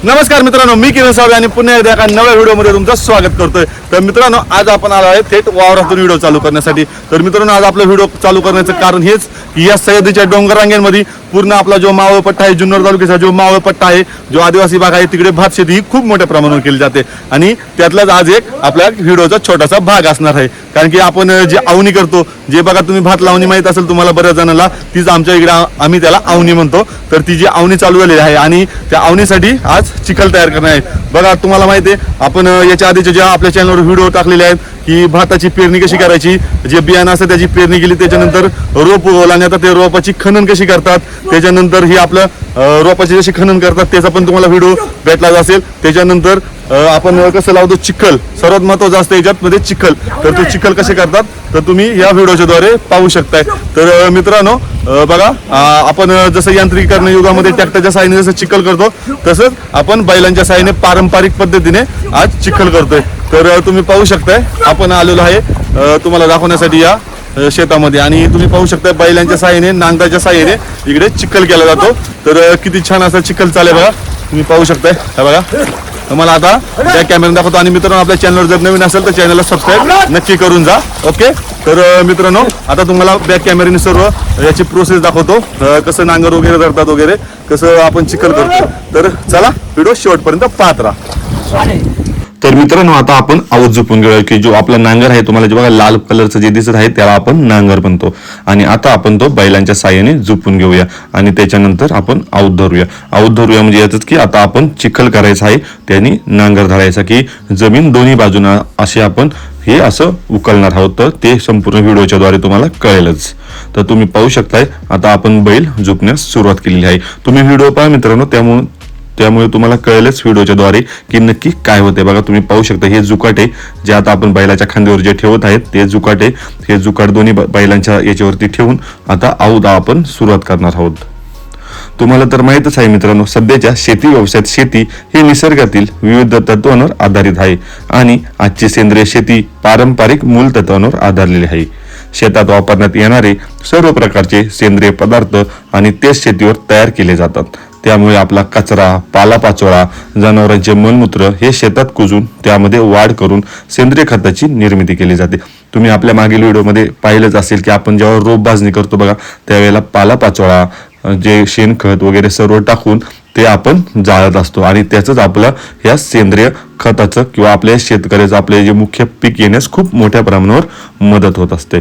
नमस्कार मित्रांनो, मी किरण सावळे आणि पुन्हा एकदा एका नव्या व्हिडिओमध्ये तुमचं स्वागत करतोय। तर मित्रांनो, आज आपण आलो आहे थेट वावरातून व्हिडिओ चालू करण्यासाठी। तर मित्रांनो, आज आपला व्हिडिओ चालू करण्याचं कारण हेच की या सह्याद्रीच्या डोंगररांगेमध्ये पूर्ण आपला जो मावळ पट्टा आहे, जुन्नर तालुक्याचा जो मावळ पट्टा आहे, जो आदिवासी भाग आहे, तिकडे भात शेती ही खूप मोठ्या प्रमाणावर केली जाते आणि त्यातलाच आज एक आपल्या व्हिडिओचा छोटासा भाग असणार आहे। कारण की आपण जे आवणी करतो, जे बघा तुम्ही भात लावणी माहित असेल तुम्हाला बऱ्याच जणांना, तीच आमच्या इकडे आम्ही त्याला आवणी म्हणतो। तर ती जी आवणी चालू झालेली आहे आणि त्या आवणीसाठी आज चिखल तयार करणार आहे। बघा तुम्हाला माहिती आहे, आपण याच्या आधीच्या ज्या आपल्या चॅनलवर व्हिडिओ टाकलेले आहेत की भाताची पेरणी कशी करायची, जे बियाणं असतं त्याची पेरणी केली, त्याच्यानंतर रोप उगवलं आणि आता ते रोपाची खनन कशी करतात, त्याच्यानंतर ही आपलं रोपाची जशी खनन करतात त्याचा पण तुम्हाला व्हिडिओ भेटला असेल। त्याच्यानंतर आपण कसं लावतो चिखल, सर्वात महत्त्वाचं असतं याच्यात मध्ये चिखल। तर तो चिखल कसे करतात तर तुम्ही या व्हिडिओच्या द्वारे पाहू शकताय। तर मित्रांनो बघा, आपण जसं यांत्रिकीकरण युगामध्ये ट्रॅक्टरच्या साहाय्याने जसं चिखल करतो, तसंच आपण बैलांच्या साहाय्याने पारंपरिक पद्धतीने आज चिखल करतोय। तर तुम्ही पाहू शकताय, आपण आलेलो आहे तुम्हाला दाखवण्यासाठी या शेतामध्ये आणि तुम्ही पाहू शकता बैलांच्या साहाय्याने, नांगराच्या साहाय्याने इकडे चिखल केला जातो। तर किती छान असा चिखल चालेल बघा, तुम्ही पाहू शकताय। हे बघा, तुम्हाला आता त्या कॅमेरा दाखवतो आणि मित्रांनो, आपल्या चॅनलवर जर नवीन असेल तर चॅनलला सबस्क्राईब नक्की करून जा। ओके, तर मित्रांनो आता तुम्हाला बॅक कॅमेऱ्याने सर्व याची प्रोसेस दाखवतो, कसं नांगर वगैरे धरतात वगैरे, कसं आपण चिखल करतो। तर चला व्हिडिओ शेवटपर्यंत पाहत राहा। तर मित्रांनो, आता आपण आवाज झोपून घेऊया की जो आपला नांगर आहे, तुम्हाला जे बघा लाल कलरचं जे दिसत आहे त्याला आपण नांगर म्हणतो आणि आता आपण तो बैलांच्या साहाय्याने झोपून घेऊया आणि त्याच्यानंतर आपण आऊत धरूया। आऊत धरूया म्हणजे याच की आता आपण चिखल करायचं आहे, त्यांनी नांगर धरायचा की जमीन दोन्ही बाजूना असे आपण हे असं उकलणार आहोत। तर ते संपूर्ण व्हिडिओच्या द्वारे तुम्हाला कळेलच। तर तुम्ही पाहू शकताय आता आपण बैल झोपण्यास सुरुवात केलेली आहे। तुम्ही व्हिडिओ पहा मित्रांनो, त्यामुळे तुम्हाला कळेलच व्हिडिओच्या द्वारे की नक्की काय होते। बघा तुम्ही पाहू शकता, हे जुकाटे जे आता आपण बैलाच्या खांद्यावर जे ठेवत आहेत ते जुकाटे, हे जुकाट दोन्ही बैलांच्या याच्यावरती ठेवून आता आऊत आपण सुरुवात करणार आहोत। तुम्हाला तर माहितच आहे मित्रांनो, सध्याच्या शेती व्यवसायात शेती ही निसर्गातील विविध तत्वांवर आधारित आहे आणि आजची सेंद्रिय शेती पारंपरिक मूल तत्वांवर आधारलेली आहे। शेतात वापरण्यात येणारे सर्व प्रकारचे सेंद्रिय पदार्थ आणि तेच शेतीवर तयार केले जातात। त्यामुळे आपला कचरा, पालापाचोळा, जनावरांचे मलमूत्र हे शेतात कुजून त्यामध्ये वाढ करून सेंद्रिय खताची निर्मिती केली जाते। तुम्ही आपल्या मागील व्हिडिओमध्ये पाहिलंच असेल की आपण जेव्हा रोप भाजणी करतो बघा, त्यावेळेला पालापाचोळा, जे शेणखत वगैरे सर्व टाकून ते आपण जाळत असतो आणि त्याचंच आपलं या सेंद्रिय खताचं किंवा आपल्या शेतकऱ्याचं आपले जे मुख्य पीक येण्यास खूप मोठ्या प्रमाणावर मदत होत असते।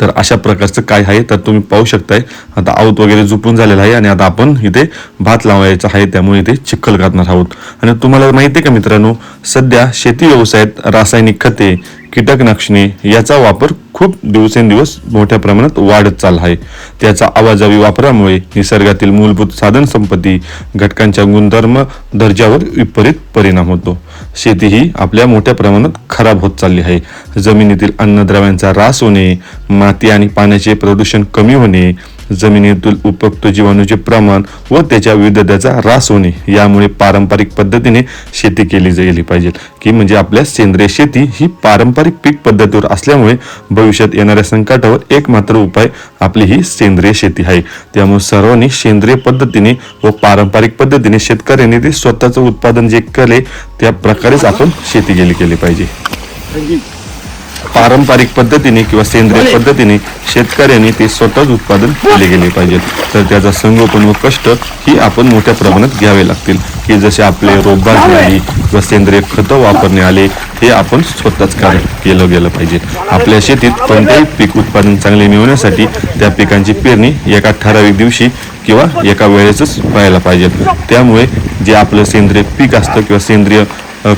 तर अशा प्रकारचं काय आहे तर तुम्ही पाहू शकताय, आता आऊत वगैरे झोपून झालेला आहे आणि आता आपण इथे भात लावायचा आहे, त्यामुळे इथे चिखल करणार आहोत। आणि तुम्हाला माहिती आहे का मित्रांनो, सध्या शेती व्यवसायात रासायनिक खते, कीटकनाशके याचा वापर खूप दिवसेंदिवस मोठ्या प्रमाणात वाढत चालला आहे। त्याचा अवाजवी वापरामुळे निसर्गातील मूलभूत साधन संपत्ती घटकांच्या गुणधर्म दर्जावर विपरीत परिणाम होतो। शेती ही आपल्या मोठ्या प्रमाणात खराब होत चालली आहे। जमिनीतील अन्नद्रव्यांचा ऱ्हास होणे, माती आणि पाण्याचे प्रदूषण कमी होणे, जमिनीतील उपयुक्त जीवाणूचे प्रमाण व त्याच्या विविधतेचा ऱ्हास होणे, यामुळे पारंपरिक पद्धतीने शेती केली गेली पाहिजे की म्हणजे आपल्या सेंद्रिय शेती ही पारंपरिक पीक पद्धतीवर असल्यामुळे भविष्यात येणाऱ्या संकटावर एकमात्र उपाय आपली ही सेंद्रिय शेती आहे। त्यामुळे सर्वांनी सेंद्रिय पद्धतीने व पारंपरिक पद्धतीने शेतकऱ्यांनी ते स्वतःचं उत्पादन जे केले त्या प्रकारेच आपण शेती केली पाहिजे। पारंपरिक पद्धतीने किंवा सेंद्रिय पद्धतीने शेतकऱ्यांनी ते स्वतःच उत्पादन केले गेले पाहिजे। तर त्याचा संगोपन व कष्ट ही आपण मोठ्या प्रमाणात घ्यावे लागतील की जसे आपले रोप भाजणी आली किंवा सेंद्रिय खतं वापरणे आले, हे आपण स्वतःच केलं गेलं पाहिजे। आपल्या शेतीत कोणतेही पीक उत्पादन चांगले मिळवण्यासाठी त्या पिकांची पेरणी एका ठराविक दिवशी किंवा एका वेळेसच व्हायला पाहिजे। त्यामुळे जे आपलं सेंद्रिय पीक असतं किंवा सेंद्रिय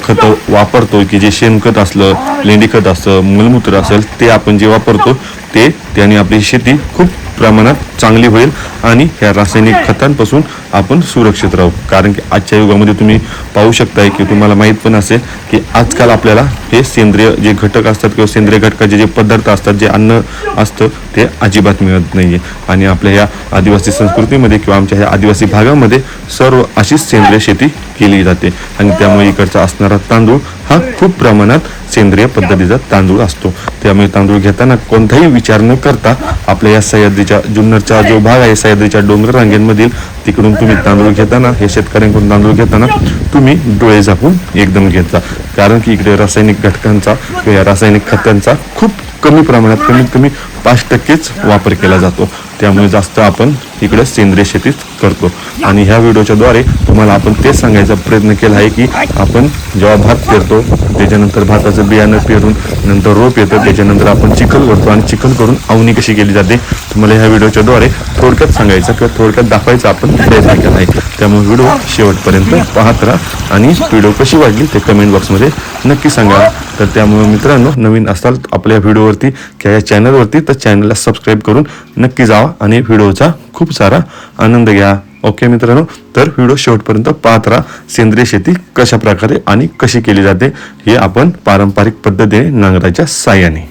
खत वापरतो की जे शेणखत असलं, लेंडी खत असतं, मलमूत्र असेल, ते आपण जे वापरतो त्याने आपली शेती खूप प्रमाणात चांगली होईल आणि ह्या रासायनिक खतांपासून आपण सुरक्षित राहू। कारण की आजच्या युगामध्ये तुम्ही पाहू शकताय की तुम्हाला माहीत पण असेल की आजकाल आपल्याला हे सेंद्रिय जे घटक असतात किंवा सेंद्रिय घटकाचे जे पदार्थ असतात, जे अन्न असतं, ते अजिबात मिळत नाहीये। आणि आपल्या ह्या आदिवासी संस्कृतीमध्ये किंवा आमच्या ह्या आदिवासी भागामध्ये सर्व अशीच सेंद्रिय शेती केली जाते आणि त्यामुळे इकडचा असणारा तांदूळ हा खूप प्रमाणात सेंद्रिय पद्धतीचा तांदूळ असतो। त्यामुळे तांदूळ घेताना कोणताही विचार न करता आपल्या या सह्याद्रीच्या जुन्नरचा जो भाग आहे सह्याद्रीच्या डोंगर रांगेंमधील, तिकडून तुम्ही तांदूळ घेताना, हे शेतकऱ्यांकडून तांदूळ घेताना तुम्ही डोळे झाकून एकदम घेता, कारण की इकडे रासायनिक घटकांचा किंवा रासायनिक खतांचा खूप कमी प्रमाणात, कमीत कमी 5%च वापर केला जातो. त्यामुळे जास्त आपण इकडे सेंद्रिय शेतीच करतो. आणि ह्या व्हिडिओच्या द्वारे तुम्हाला आपण तेच सांगायचा प्रयत्न केला आहे की आपण जेव्हा भात पेरतो, त्याच्यानंतर भाताचं बियाणं पेरून नंतर रोप येतं, त्याच्यानंतर आपण चिखल करतो आणि चिखल करून अवनी कशी केली जाते तुम्हाला ह्या व्हिडिओच्या द्वारे थोडक्यात सांगायचं किंवा थोडक्यात दाखवायचा आपण प्रयत्न केला आहे. त्यामुळे व्हिडिओ शेवटपर्यंत पाहत राहा आणि व्हिडिओ कशी वाटली ते कमेंट बॉक्समध्ये नक्की सांगा. तर त्यामुळे मित्रांनो, नवीन असाल आपल्या व्हिडिओवरती किंवा या चॅनलवरती तर चॅनलला सबस्क्राईब करून नक्की जावा आणि व्हिडिओचा खूप सारा आनंद घ्या. ओके मित्रांनो, तर व्हिडिओ शेवटपर्यंत पाहत राहा. सेंद्रिय शेती कशा प्रकारे आणि कशी केली जाते हे आपण पारंपरिक पद्धतीने नांगराच्या साहाय्याने.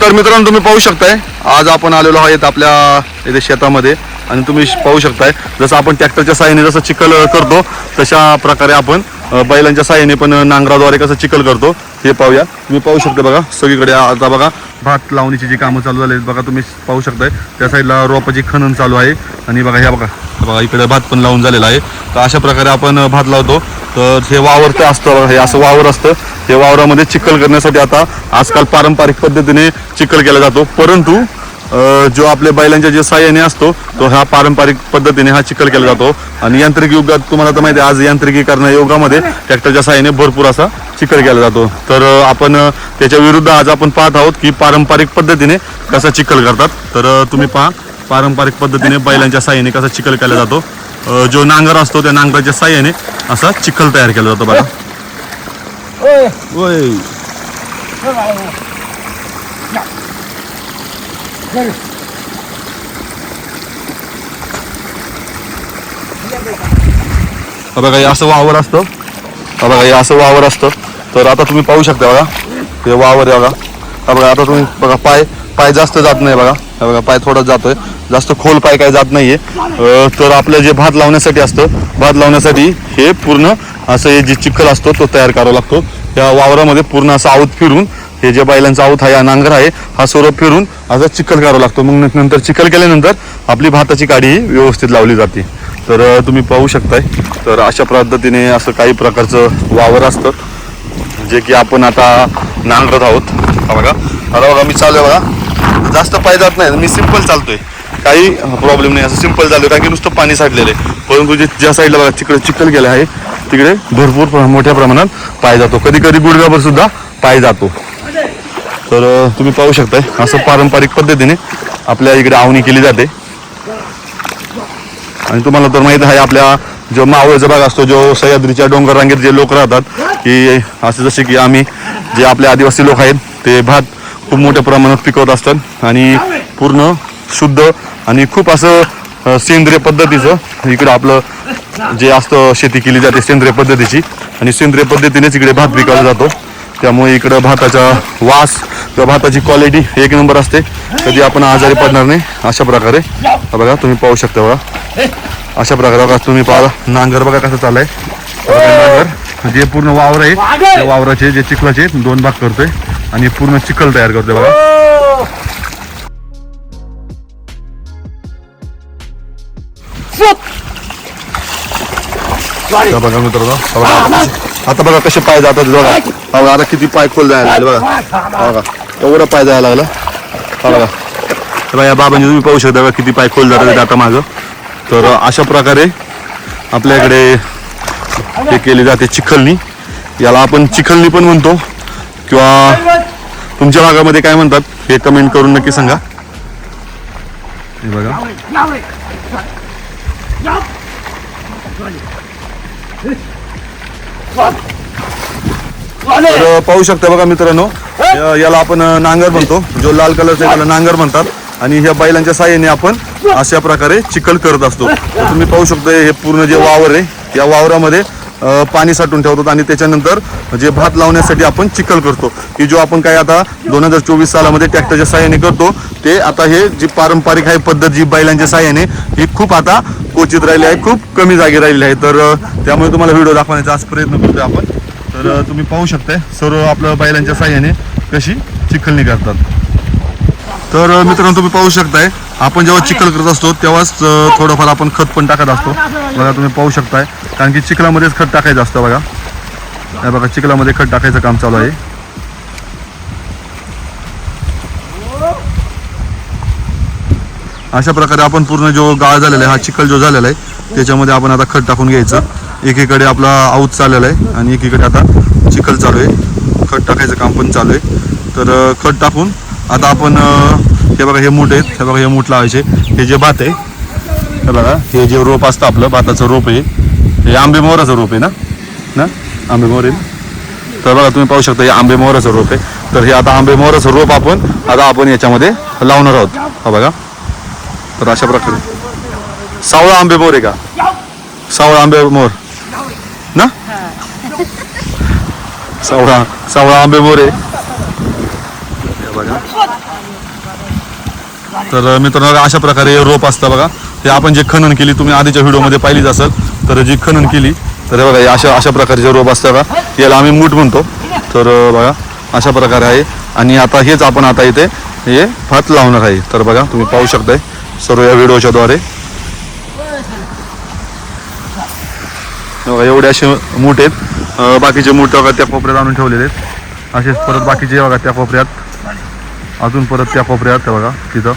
तर मित्रांनो, तुम्ही पाहू शकताय आज आपण आलेलो आहोत आपल्या इथे शेतामध्ये आणि तुम्ही पाहू शकताय जसं आपण ट्रॅक्टरच्या साहाय्याने जसं चिखल करतो तशा प्रकारे आपण बैलांच्या साहाय्याने पण नांगराद्वारे कसं चिखल करतो हे पाहूया. तुम्ही पाहू शकता बघा सगळीकडे आता बघा भात लावणीची जी कामं चालू झाली बघा, तुम्ही पाहू शकताय त्या साईडला रोपाची खनन चालू आहे आणि बघा ह्या बघा इकडे भात पण लावून झालेला आहे. तर अशा प्रकारे आपण भात लावतो. तर हे वावर ते असतं बघा, हे असं वावर असतं. हे वावरामध्ये चिखल करण्यासाठी आता आजकाल पारंपरिक पद्धतीने चिखल केला जातो, परंतु जो आपल्या बैलांच्या जे साहाय्याने असतो तो ह्या पारंपरिक पद्धतीने हा चिखल केला जातो. आणि यांत्रिक युगात तुम्हाला तर माहिती आहे आज यांत्रिकीकरण युगामध्ये ट्रॅक्टरच्या साहाय्याने भरपूर असा चिखल केला जातो. तर आपण त्याच्या विरुद्ध आज आपण पाहत आहोत की पारंपरिक पद्धतीने कसा चिखल करतात. तर तुम्ही पहा पारंपरिक पद्धतीने बैलांच्या साहाय्याने कसा चिखल केला जातो. जो नांगर असतो त्या नांगराच्या साहाय्याने असा चिखल तयार केला जातो बघा. बघा हे असं वावर असतं, बघा हे असं वावर असतं. तर आता तुम्ही पाहू शकता बघा हे वावर आहे बघा. बघा आता तुम्ही बघा पाय जास्त जात नाही बघा, बघा पाय थोडा जातोय, जास्त खोल पाय काय जात नाहीये. तर आपलं जे भात लावण्यासाठी असतं, भात लावण्यासाठी हे पूर्ण असं हे जे चिखल असतो तो तयार करावा लागतो. या वावरामध्ये पूर्ण असं आऊत फिरून हे जे बैलांचा आऊत आहे, नांगर आहे, हा सर्व फिरून असं चिखल करावा लागतो. मग नंतर चिखल केल्यानंतर आपली भाताची काडी ही व्यवस्थित लावली जाते. तर तुम्ही पाहू शकताय. तर अशा पद्धतीने असं काही प्रकारचं वावर असतं जे की आपण आता नांगरत आहोत. बघा आता बघा मी चालू आहे बघा, जास्त पाय जात नाही, मी सिंपल चालतोय, काही प्रॉब्लेम नाही, असं सिंपल चालू कारण की नुसतं पाणी साठलेलं आहे. परंतु ज्या साईडला बघा तिकडे चिखल केलं आहे तिकडे भरपूर मोठ्या प्रमाणात पाय जातो, कधी कधी गुडघ्याभर सुद्धा पाय जातो. तर तुम्ही पाहू शकताय असं पारंपरिक पद्धतीने आपल्या इकडे आवणी केली जाते. आणि तुम्हाला तर माहित आहे आपल्या जो मावळचा भाग असतो, जो सह्याद्रीच्या डोंगर रांगेत जे लोक राहतात की असं जसे की आम्ही जे आपले आदिवासी लोक आहेत ते भात खूप मोठ्या प्रमाणात पिकवत असतात आणि पूर्ण शुद्ध आणि खूप असं सेंद्रिय पद्धतीचं इकडं आपलं जे असतं शेती केली जाते सेंद्रिय पद्धतीची, आणि सेंद्रिय पद्धतीनेच इकडे भात पिकवला जातो. त्यामुळे इकडं भाताचा वास किंवा भाताची क्वालिटी एक नंबर असते, कधी आपण आजारी पडणार नाही. अशा प्रकारे बघा तुम्ही पाहू शकता बघा, अशा प्रकारे बघा तुम्ही पाहा नांगर बघा कसं चाललंय. नांगर जे पूर्ण वावर आहे त्या वावराचे जे चिखलाचे 2 भाग करतोय आणि पूर्ण चिखल तयार करतोय बघा. बघा मित्रांनो, आता बघा कसे पाय जातात बघा. बघा आता किती पाय खोल जायला लागले बघा, बघा एवढं पाय जायला लागलं बघा. तर या बाबांनी तुम्ही पाहू शकता बघा किती पाय खोल जातात आता माझं. तर अशा प्रकारे आपल्याकडे हे केली जाते चिखलनी. याला आपण चिखलनी पण म्हणतो किंवा तुमच्या भागामध्ये काय म्हणतात हे कमेंट करून नक्की सांगा. हे बघा तर पाहू शकता बघा मित्रांनो, याला आपण नांगर म्हणतो, जो लाल कलरचा त्याला नांगर म्हणतात. आणि ह्या बैलांच्या साहाय्याने आपण अशा प्रकारे चिखल करत असतो. तुम्ही पाहू शकता हे पूर्ण जे वावर आहे या वावरामध्ये पाणी साठवून ठेवतात आणि त्याच्यानंतर जे भात लावण्यासाठी आपण चिखल करतो की जो आपण काय आता 2024 सालामध्ये ट्रॅक्टरच्या साहाय्याने करतो ते आता हे जी पारंपरिक आहे पद्धत जी बैलांच्या साहाय्याने ही खूप आता क्वचित राहिली आहे, खूप कमी जागी राहिली आहे. तर त्यामुळे तुम्हाला व्हिडिओ दाखवण्याचा आज प्रयत्न करतोय आपण. तर तुम्ही पाहू शकताय सर्व आपल्या बैलांच्या साहाय्याने कशी चिखलणी करतात. तर मित्रांनो तुम्ही पाहू शकताय आपण जेव्हा चिखल करत असतो तेव्हाच थोडंफार आपण खत पण टाकत असतो बघा. तुम्ही पाहू शकताय कारण की चिखलामध्येच खत टाकायचं असतं बघा. हे बघा चिखलामध्ये खत टाकायचं काम चालू आहे. अशा प्रकारे आपण पूर्ण जो गाळ झालेला आहे हा चिखल जो झालेला आहे त्याच्यामध्ये आपण आता खत टाकून घ्यायचं. एकीकडे आपला आऊत चाललेला आहे आणि एकीकडे आता चिखल चालू आहे, खत टाकायचं काम पण चालू आहे. तर खत टाकून आता आपण हे बघा हे मूठ आहेत, हे बघा हे मूठ लावायचे. हे जे भात आहे हे बघा हे जे रोप असतं आपलं भाताचं रोप आहे हे आंबे मोहराचं रोप आहे ना आंबे मोहर आहे. तर बघा तुम्ही पाहू शकता हे आंबे मोहराचं रोप आहे. तर हे आता आंबे मोहराचं रोप आपण याच्यामध्ये लावणार आहोत. हा बघा तर अशा प्रकारे सावळा आंबे मोहर आहे का, सावळा आंबे मोहर ना, सावळा आंबे मोहर आहे बघा. तर मित्रांनो अशा प्रकारे रोप असतं बघा. हे आपण जे खनन केली तुम्ही आधीच्या व्हिडिओमध्ये पाहिलीच असेल. तर जी खनन केली तर बघा अशा प्रकारचे रोप असतं बघा. याला आम्ही मूठ म्हणतो. तर बघा अशा प्रकारे आहे आणि आता हेच आपण आता इथे हे भात लावणार आहे. तर बघा तुम्ही पाहू शकताय सर्व या व्हिडिओच्या द्वारे एवढे असे मूठ आहेत. बाकीचे मूठ बघा त्या कोपऱ्यात आणून ठेवलेले आहेत. असेच परत बाकीचे बघा त्या कोपऱ्यात, अजून परत त्या कोपऱ्यात बघा तिथं.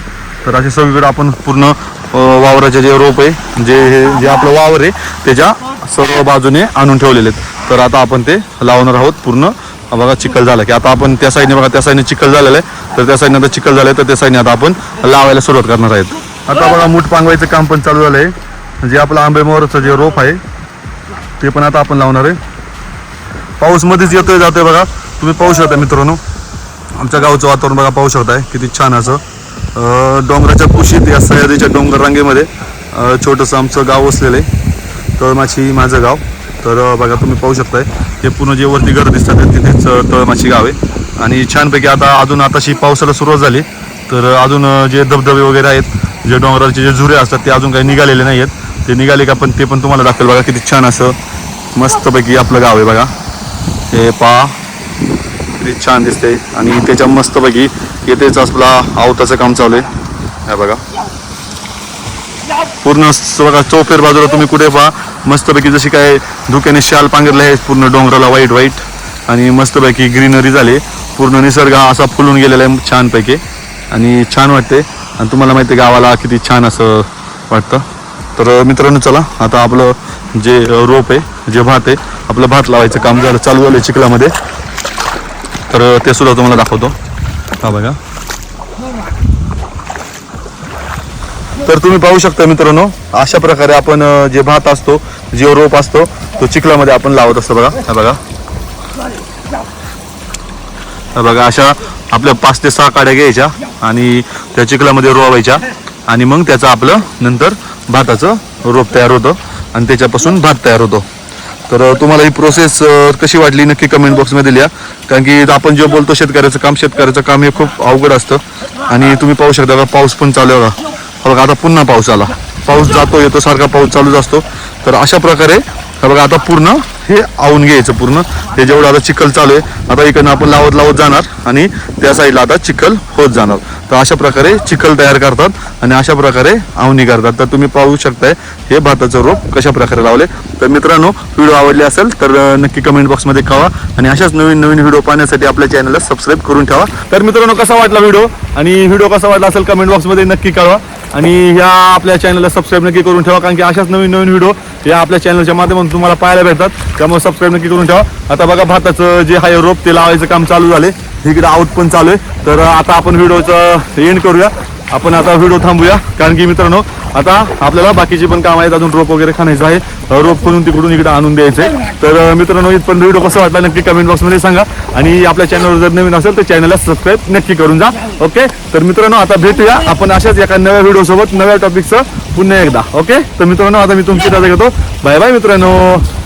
तर असे सगळीकडे आपण पूर्ण वावराचे जे रोप आहे जे आपलं वावर आहे त्याच्या सर्व बाजूने आणून ठेवलेले आहेत. तर आता आपण ते लावणार आहोत. पूर्ण बघा चिखल झाला की आता आपण त्या साईडने बघा त्या साईडने चिखल झालेलं आहे. तर त्या साईडने आता चिखल झालं आहे तर त्या साईडने आता आपण लावायला सुरुवात करणार आहेत. आता बघा मूठ पांगवायचं काम पण चालू झालं आहे. जे आपलं आंबे मोहराचं जे रोप आहे ते पण आता आपण लावणार आहे. पाऊस मध्येच येतोय जातोय बघा. तुम्ही पाहू शकता मित्रांनो आमच्या गावचं वातावरण बघा पाहू शकताय किती छान असं डोंगराच्या कुशीत या सह्याद्रीच्या डोंगर रांगेमध्ये छोटंसं आमचं गाव वसलेलं आहे, तळमाची माझं गाव. तर बघा तुम्ही पाहू शकताय हे पूर्ण जे वरती घर दिसतात तिथेच तळमाची गाव आहे. आणि छानपैकी आता अजून आताशी पावसाला सुरुवात झाली तर अजून जे धबधबे वगैरे आहेत जे डोंगराचे जे झुरे असतात ते अजून काही निघालेले नाही आहेत. ते निघाले का पण ते पण तुम्हाला दाखवेल बघा. किती छान असं मस्तपैकी आपलं गाव आहे बघा. हे पहा किती छान दिसते आणि त्याच्या मस्तपैकी येतेच आपला आवताचं काम चालू आहे. हे बघा पूर्ण बघा चौफेर बाजूला तुम्ही कुठे पहा मस्तपैकी जशी काय धुक्याने शाल पांघरले आहे पूर्ण डोंगराला व्हाईट आणि मस्तपैकी ग्रीनरी झाली. पूर्ण निसर्ग असा फुलून गेलेला आहे छानपैकी आणि छान वाटते. आणि तुम्हाला माहिती आहे गावाला किती छान असं वाटतं. तर मित्रांनो चला आता आपलं जे रोप आहे जे भात आहे आपलं भात लावायचं काम चालू झालं चिखलामध्ये. तर ते सुद्धा तुम्हाला दाखवतो. हा बघा तर तुम्ही पाहू शकता मित्रांनो अशा प्रकारे आपण जे भात असतो जे रोप असतो तो चिखलामध्ये आपण लावत असतो बघा. हा बघा हा बघा अशा आपल्या 5 ते 6 काड्या घ्यायच्या आणि त्या चिखलामध्ये रोवायच्या आणि मग त्याचं आपलं नंतर भाताचं रोप तयार होतं आणि त्याच्यापासून भात तयार होतो. तर तुम्हाला ही प्रोसेस कशी वाटली नक्की कमेंट बॉक्समध्ये लिहा. कारण की आपण जे बोलतो शेतकऱ्याचं काम हे खूप अवघड असतं. आणि तुम्ही पाहू शकता बघा पाऊस पण चालू आहे बघा. आता पुन्हा पाऊस आला, पाऊस जातो येतो सारखा पाऊस चालूच असतो. तर अशा प्रकारे बघा आता पूर्ण हे आवून घ्यायचं पूर्ण हे जेवढं आता चिखल चालू आहे आता इकडनं आपण लावत जाणार आणि त्या साईडला आता चिखल होत जाणार. तर अशा प्रकारे चिखल तयार करतात आणि अशा प्रकारे आवणी करतात. तर तुम्ही पाहू शकताय हे भाताचं रोप कशा प्रकारे लावले. तर मित्रांनो व्हिडिओ आवडले असेल तर नक्की कमेंट बॉक्समध्ये कळवा आणि अशाच नवीन व्हिडिओ पाहण्यासाठी आपल्या चॅनलला सबस्क्राईब करून ठेवा. तर मित्रांनो कसा वाटला व्हिडिओ आणि व्हिडिओ कसा वाटला असेल कमेंट बॉक्समध्ये नक्की कळवा आणि ह्या आपल्या चॅनलला सबस्क्राईब नक्की करून ठेवा. कारण की अशाच नवीन व्हिडिओ या आपल्या चॅनलच्या माध्यमातून तुम्हाला पाहायला भेटतात. त्यामुळे सबस्क्राईब नक्की करून ठेवा. आता बघा भाताचं जे आहे रोप ते लावायचं काम चालू झाले. इकडे आऊट पण चालू आहे. तर आता आपण व्हिडिओचं एंड करूया. आपण आता व्हिडिओ थांबूया कारण की मित्रांनो आता आपल्याला बाकीचे पण काम आहेत. अजून रोप वगैरे खाण्याचं आहे. रोप करून तिकडून इकडे आणून द्यायचं आहे. तर मित्रांनो इथपर्यंत व्हिडिओ कसा वाटला नक्की कमेंट बॉक्समध्ये सांगा आणि आपल्या चॅनलवर जर नवीन असेल तर चॅनलला सबस्क्राईब नक्की करून जा. ओके तर मित्रांनो आता भेटूया आपण अशाच एका नव्या व्हिडिओ सोबत नव्या टॉपिकचं पुन्हा एकदा. ओके तर मित्रांनो आता मी तुमची रजा घेतो. बाय बाय मित्रांनो.